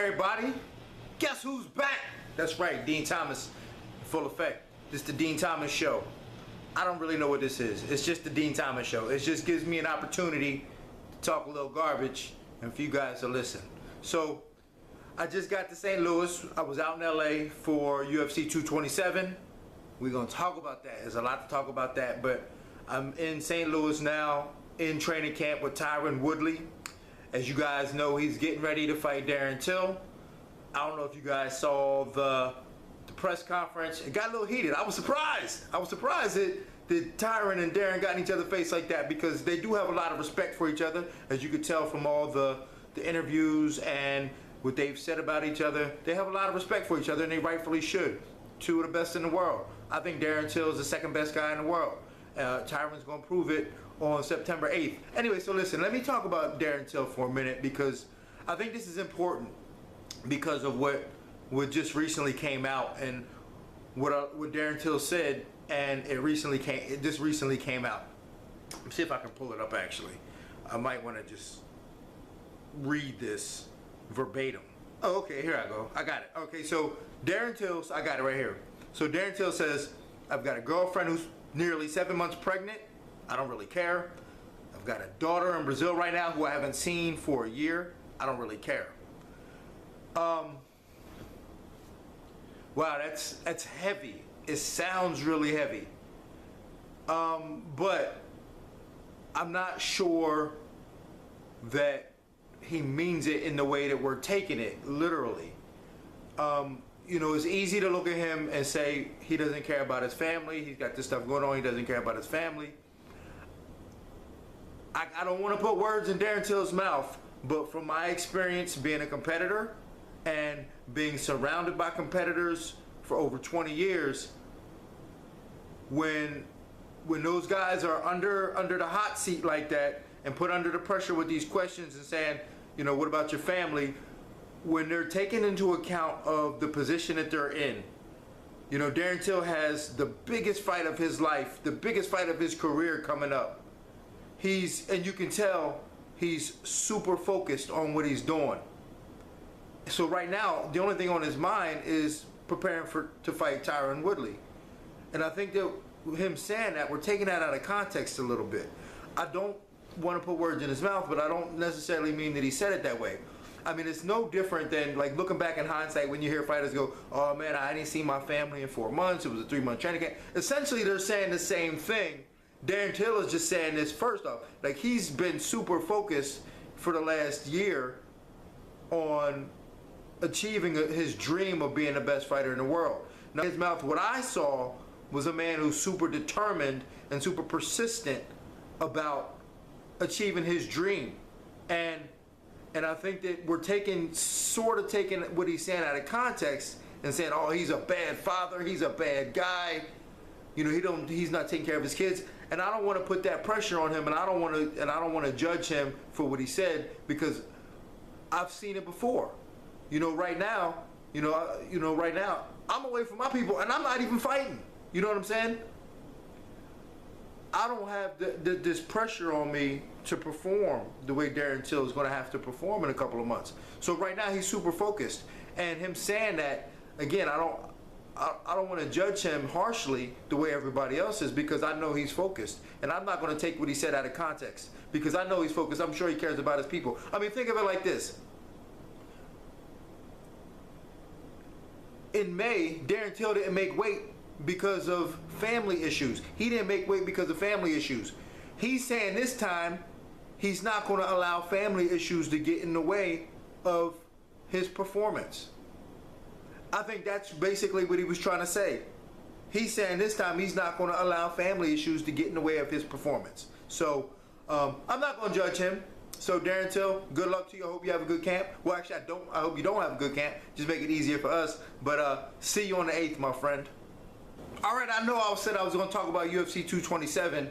everybody. Guess who's back? That's right, Dean Thomas, in full effect. This is the Dean Thomas Show. I don't really know what this is. It's just the Dean Thomas Show. It just gives me an opportunity to talk a little garbage and for you guys to listen. So, I just got to St. Louis. I was out in LA for UFC 227. We're going to talk about that. There's a lot to talk about that, but I'm in St. Louis now in training camp with Tyron Woodley. As you guys know, he's getting ready to fight Darren Till. I don't know if you guys saw the press conference. It got a little heated. I was surprised. I was surprised that Tyron and Darren got in each other's face like that, because they do have a lot of respect for each other, as you could tell from all the interviews and what they've said about each other. They have a lot of respect for each other, and they rightfully should. Two of the best in the world. I think Darren Till is the second best guy in the world. Tyron's going to prove it on September 8th. Anyway, so listen, let me talk about Darren Till for a minute, because I think this is important because of what just recently came out and what Darren Till said, and it just recently came out. Let me see if I can pull it up. Actually, I might want to just read this verbatim. Oh, okay, here I go. I got it. Okay, so Darren Till, I got it right here. So Darren Till says, I've got a girlfriend who's nearly 7 months pregnant. I don't really care. I've got a daughter in Brazil right now who I haven't seen for a year. I don't really care. Wow, that's heavy. It sounds really heavy. But I'm not sure that he means it in the way that we're taking it literally. You know, it's easy to look at him and say he doesn't care about his family. He's got this stuff going on. He doesn't care about his family. I don't want to put words in Darren Till's mouth, but from my experience being a competitor and being surrounded by competitors for over 20 years, when those guys are under the hot seat like that and put under the pressure with these questions and saying, you know, what about your family? When they're taken into account of the position that they're in. You know, Darren Till has the biggest fight of his life, the biggest fight of his career coming up. And you can tell he's super focused on what he's doing. So right now, the only thing on his mind is preparing to fight Tyron Woodley. And I think that him saying that, we're taking that out of context a little bit. I don't want to put words in his mouth, but I don't necessarily mean that he said it that way. I mean, it's no different than like looking back in hindsight when you hear fighters go, oh man, I didn't see my family in 4 months. It was a 3-month training camp. Essentially, they're saying the same thing. Darren Till is just saying this first off. Like, he's been super focused for the last year on achieving his dream of being the best fighter in the world. Now, in his mouth, what I saw was a man who's super determined and super persistent about achieving his dream. And I think that we're sort of taking what he's saying out of context and saying, oh, he's a bad father, he's a bad guy, you know, he's not taking care of his kids. And I don't want to put that pressure on him, and I don't want to judge him for what he said, because I've seen it before. You know, right now, I'm away from my people and I'm not even fighting. You know what I'm saying? I don't have this pressure on me to perform the way Darren Till is going to have to perform in a couple of months. So right now he's super focused, and him saying that, again, I don't want to judge him harshly the way everybody else is, because I know he's focused, and I'm not going to take what he said out of context, because I know he's focused. I'm sure he cares about his people. I mean, think of it like this. In May, Darren Till didn't make weight because of family issues. He didn't make weight because of family issues. He's saying this time he's not going to allow family issues to get in the way of his performance. I think that's basically what he was trying to say. He's saying this time he's not going to allow family issues to get in the way of his performance. So I'm not going to judge him. So Darren Till, good luck to you. I hope you have a good camp. Well, actually, I hope you don't have a good camp. Just make it easier for us. But see you on the 8th, my friend. All right, I know I said I was going to talk about UFC 227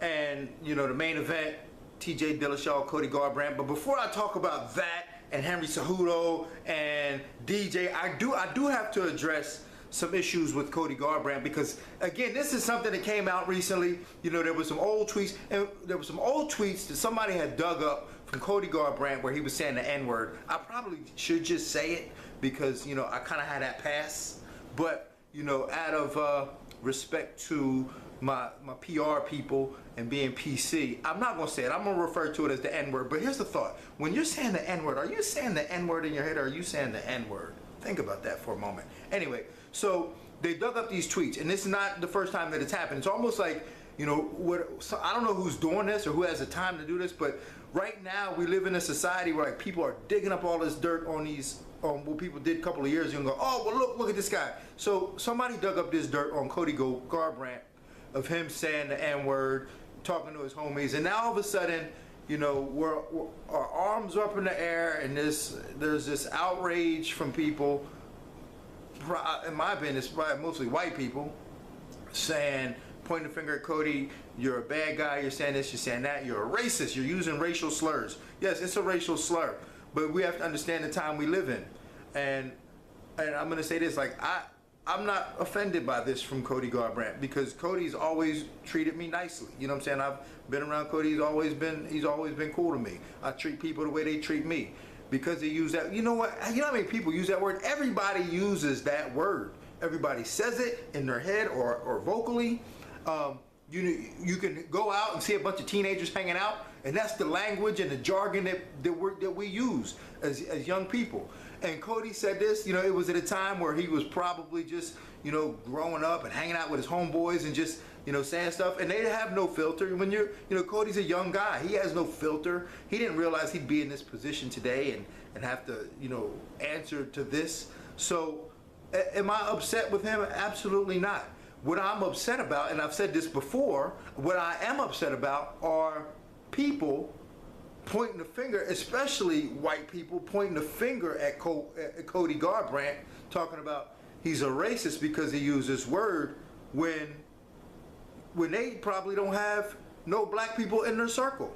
and, you know, the main event, TJ Dillashaw, Cody Garbrandt. But before I talk about that and Henry Cejudo and DJ, I do have to address some issues with Cody Garbrandt, because again, this is something that came out recently. You know, there was some old tweets, and there were some old tweets that somebody had dug up from Cody Garbrandt where he was saying the N-word. I probably should just say it because, you know, I kind of had that pass. But, you know, out of respect to my PR people and being PC, I'm not going to say it. I'm going to refer to it as the N-word. But here's the thought. When you're saying the N-word, are you saying the N-word in your head or are you saying the N-word? Think about that for a moment. Anyway, so they dug up these tweets, and this is not the first time that it's happened. It's almost like, you know, so I don't know who's doing this or who has the time to do this, but right now we live in a society where like people are digging up all this dirt on these, what people did a couple of years ago and go, oh, well, look at this guy. So somebody dug up this dirt on Cody Garbrandt of him saying the N-word, talking to his homies, and now all of a sudden, you know, our arms are up in the air, and there's this outrage from people. In my opinion, it's probably mostly white people saying, pointing the finger at Cody, you're a bad guy, you're saying this, you're saying that, you're a racist, you're using racial slurs. Yes, it's a racial slur, but we have to understand the time we live in. And I'm gonna say this, like I'm not offended by this from Cody Garbrandt because Cody's always treated me nicely. You know what I'm saying? I've been around Cody, he's always been cool to me. I treat people the way they treat me. Because they use that, you know what? You know how many people use that word? Everybody uses that word. Everybody says it in their head or vocally. You can go out and see a bunch of teenagers hanging out, and that's the language and the jargon that we use as young people. And Cody said this, you know, it was at a time where he was probably just, you know, growing up and hanging out with his homeboys and just, you know, saying stuff, and they have no filter. When you know, Cody's a young guy. He has no filter. He didn't realize he'd be in this position today and have to, you know, answer to this. So, am I upset with him? Absolutely not. What I'm upset about, and I've said this before, what I am upset about are people pointing the finger, especially white people pointing the finger at Cody Garbrandt, talking about he's a racist because he used this word when they probably don't have no black people in their circle,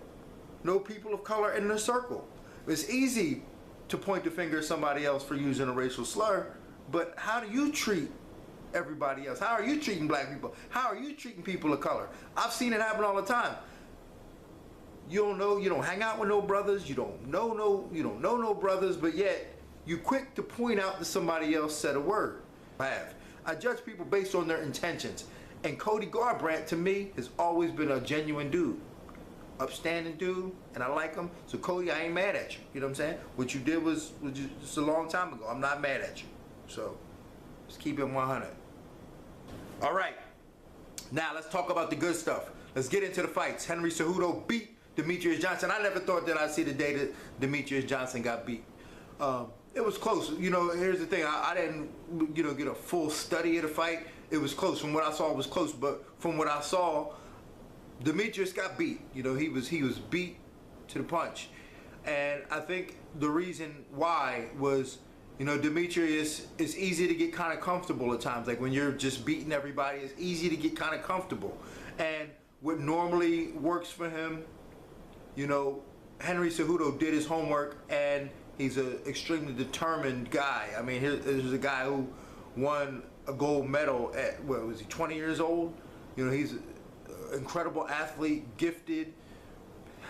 no people of color in their circle. It's easy to point the finger at somebody else for using a racial slur, but how do you treat everybody else? How are you treating black people? How are you treating people of color? I've seen it happen all the time. You don't hang out with no brothers, you don't know no brothers, but yet you quick to point out that somebody else said a word. I judge people based on their intentions. And Cody Garbrandt, to me, has always been a genuine dude. Upstanding dude, and I like him. So Cody, I ain't mad at you. You know what I'm saying? What you did was just a long time ago. I'm not mad at you. So, just keep it 100. All right. Now, let's talk about the good stuff. Let's get into the fights. Henry Cejudo beat Demetrious Johnson. I never thought that I'd see the day that Demetrious Johnson got beat. It was close. You know, here's the thing. I didn't, you know, get a full study of the fight. It was close. From what I saw, it was close. But from what I saw, Demetrious got beat. You know, he was beat to the punch. And I think the reason why was, you know, Demetrious is easy to get kind of comfortable at times. Like when you're just beating everybody, it's easy to get kind of comfortable. And what normally works for him, you know, Henry Cejudo did his homework, and he's an extremely determined guy. I mean, here's a guy who won a gold medal at, what was he, 20 years old? You know, he's an incredible athlete, gifted.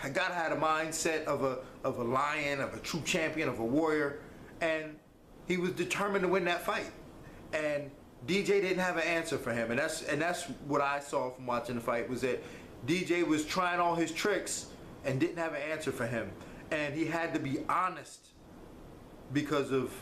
I gotta have a mindset of a lion, of a true champion, of a warrior, and he was determined to win that fight. And DJ didn't have an answer for him, and that's what I saw from watching the fight, was that DJ was trying all his tricks and didn't have an answer for him, and he had to be honest because of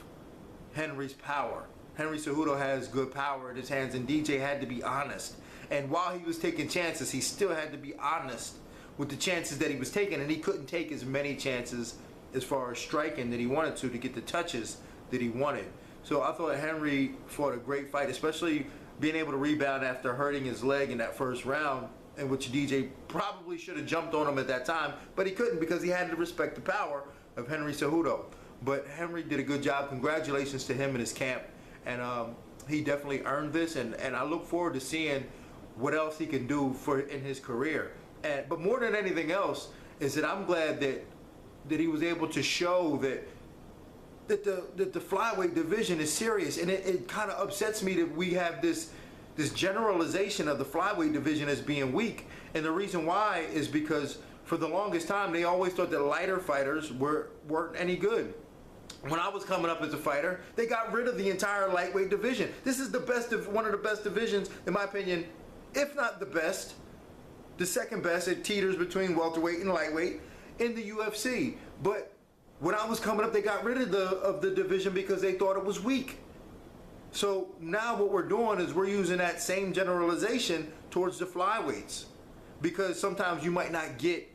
Henry's power. Henry Cejudo has good power in his hands, and DJ had to be honest. And while he was taking chances, he still had to be honest with the chances that he was taking, and he couldn't take as many chances as far as striking that he wanted to get the touches that he wanted. So I thought Henry fought a great fight, especially being able to rebound after hurting his leg in that first round, in which DJ probably should have jumped on him at that time, but he couldn't because he had to respect the power of Henry Cejudo. But Henry did a good job. Congratulations to him and his camp. And he definitely earned this, and I look forward to seeing what else he can do in his career. But more than anything else is that I'm glad that he was able to show that the flyweight division is serious. And it kind of upsets me that we have this generalization of the flyweight division as being weak. And the reason why is because for the longest time, they always thought that lighter fighters weren't any good. When I was coming up as a fighter, they got rid of the entire lightweight division. This is one of the best divisions, in my opinion, if not the best. The second best. It teeters between welterweight and lightweight in the UFC. But when I was coming up, they got rid of the division because they thought it was weak. So now what we're doing is we're using that same generalization towards the flyweights, because sometimes you might not get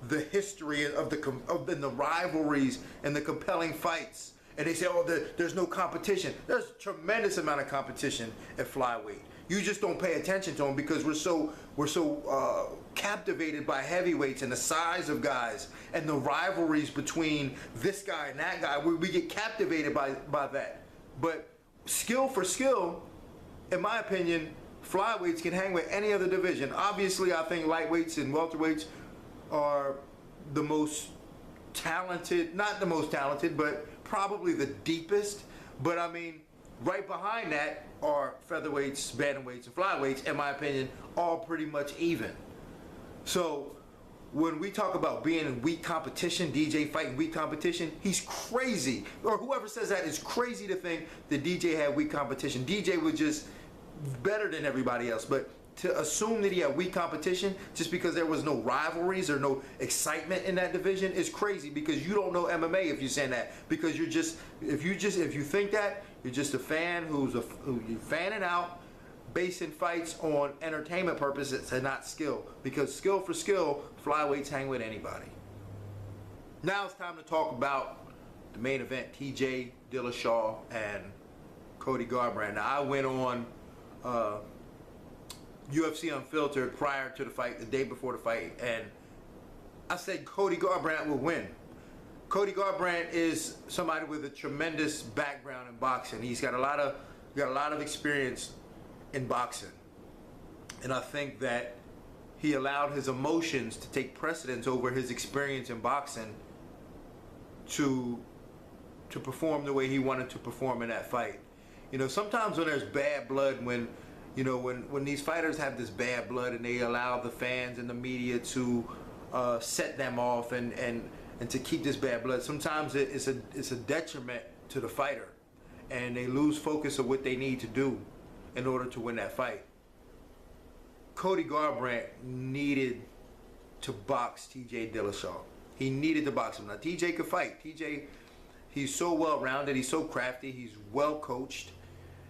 the history of the rivalries and the compelling fights, and they say, oh, there's no competition. There's a tremendous amount of competition at flyweight. You just don't pay attention to them because we're so captivated by heavyweights and the size of guys and the rivalries between this guy and that guy. We get captivated by that. But skill for skill, in my opinion, flyweights can hang with any other division. Obviously, I think lightweights and welterweights are the most talented, not the most talented, but probably the deepest. But I mean, right behind that are featherweights, bantamweights, and flyweights, in my opinion, all pretty much even. So when we talk about being in weak competition, DJ fighting weak competition, he's crazy. Or whoever says that is crazy to think that DJ had weak competition. DJ was just better than everybody else. But to assume that he had weak competition just because there was no rivalries or no excitement in that division is crazy, because you don't know MMA if you're saying that. Because if you think that, you're just a fan who you're fanning out, basing fights on entertainment purposes and not skill. Because skill for skill, flyweights hang with anybody. Now it's time to talk about the main event, TJ Dillashaw and Cody Garbrandt. Now I went on UFC Unfiltered prior to the fight, the day before the fight, and I said Cody Garbrandt will win. Cody Garbrandt is somebody with a tremendous background in boxing. He's got a lot of experience in boxing, and I think that he allowed his emotions to take precedence over his experience in boxing to perform the way he wanted to perform in that fight. You know, sometimes when there's bad blood, when these fighters have this bad blood and they allow the fans and the media to set them off and to keep this bad blood, sometimes it's a detriment to the fighter, and they lose focus of what they need to do in order to win that fight. Cody Garbrandt needed to box TJ Dillashaw. He needed to box him. Now TJ could fight. TJ, he's so well-rounded. He's so crafty. He's well coached,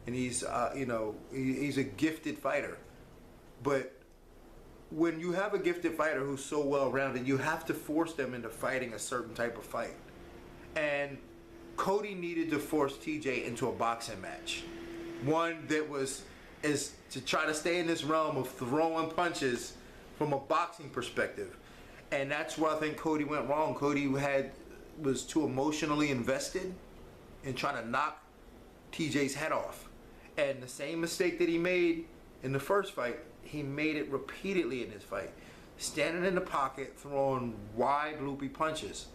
and he's he's a gifted fighter. But when you have a gifted fighter who's so well-rounded, you have to force them into fighting a certain type of fight. And Cody needed to force TJ into a boxing match. One that is to try to stay in this realm of throwing punches from a boxing perspective. And that's where I think Cody went wrong. Cody was too emotionally invested in trying to knock TJ's head off. And the same mistake that he made in the first fight, he made it repeatedly in this fight. Standing in the pocket, throwing wide, loopy punches.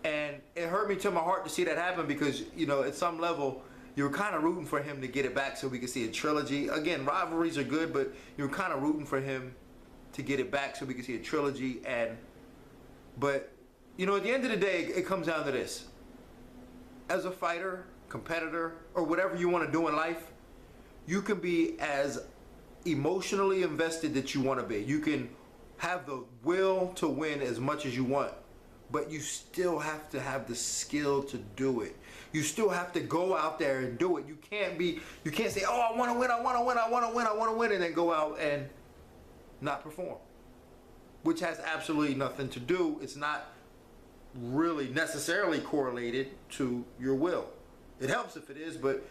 And it hurt me to my heart to see that happen, because, you know, at some level, you were kind of rooting for him to get it back so we could see a trilogy. Again, rivalries are good, but you were kind of rooting for him to get it back so we could see a trilogy. But, you know, at the end of the day, it comes down to this. As a fighter, competitor, or whatever you want to do in life, you can be as emotionally invested that you want to be. You can have the will to win as much as you want, but you still have to have the skill to do it. You still have to go out there and do it. You can't say, oh, I want to win, I want to win, I want to win, I want to win, and then go out and not perform, which has absolutely nothing to do. It's not really necessarily correlated to your will. It helps if it is, but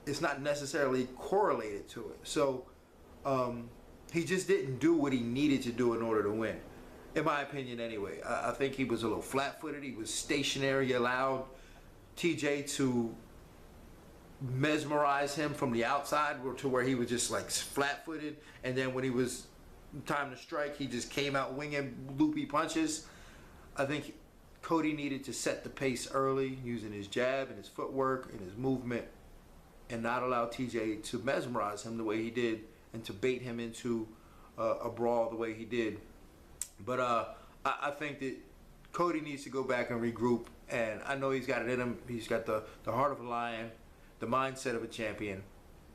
it's not necessarily correlated to it. So he just didn't do what he needed to do in order to win, in my opinion anyway. I think he was a little flat-footed. He was stationary. He allowed TJ to mesmerize him from the outside to where he was just like flat-footed, and then when he was time to strike, he just came out winging loopy punches. I think Cody needed to set the pace early using his jab and his footwork and his movement, and not allow TJ to mesmerize him the way he did and to bait him into a brawl the way he did. But I think that Cody needs to go back and regroup. And I know he's got it in him. He's got the heart of a lion, the mindset of a champion.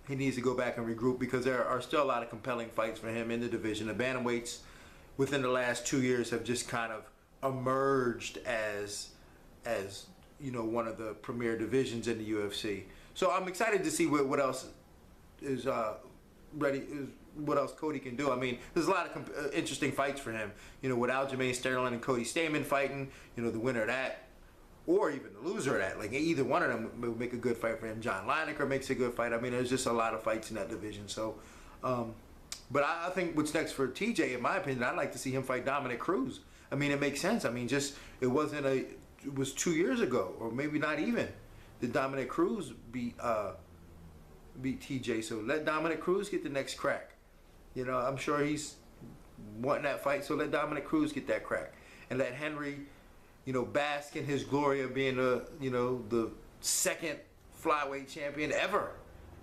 He needs to go back and regroup because there are still a lot of compelling fights for him in the division. The bantamweights within the last 2 years have just kind of emerged as one of the premier divisions in the UFC. So I'm excited to see what else is ready. What else Cody can do. I mean, there's a lot of interesting fights for him. With Aljamain Sterling and Cody Stamann fighting. The winner of that, or even the loser of that. Like either one of them would make a good fight for him. John Lineker makes a good fight. I mean, there's just a lot of fights in that division. So, but I think what's next for TJ, in my opinion, I'd like to see him fight Dominic Cruz. I mean, it makes sense. I mean, it was 2 years ago, or maybe not even, that Dominic Cruz beat TJ. So let Dominic Cruz get the next crack. I'm sure he's wanting that fight, so let Dominic Cruz get that crack. And let Henry, bask in his glory of being the second flyweight champion ever.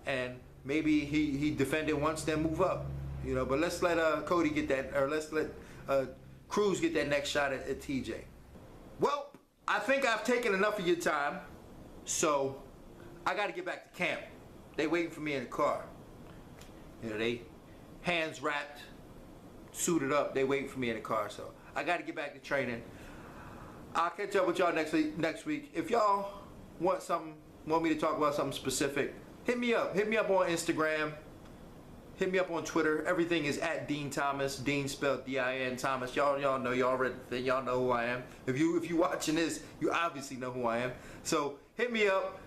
And maybe he defended once, then move up. But let's let Cody get that, or let's let Cruz get that next shot at TJ. Well, I think I've taken enough of your time, so I got to get back to camp. They waiting for me in the car. They hands wrapped, suited up. They waiting for me in the car, so I got to get back to training. I'll catch up with y'all next week. If y'all want me to talk about something specific, hit me up. Hit me up on Instagram. Hit me up on Twitter. Everything is at Dean Thomas. Dean spelled D-I-N Thomas. Y'all know, y'all know who I am. If you watching this, you obviously know who I am. So hit me up.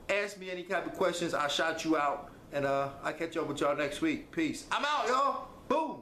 Ask me any type of questions. I'll shout you out. And I'll catch up with y'all next week. Peace. I'm out, y'all. Boom.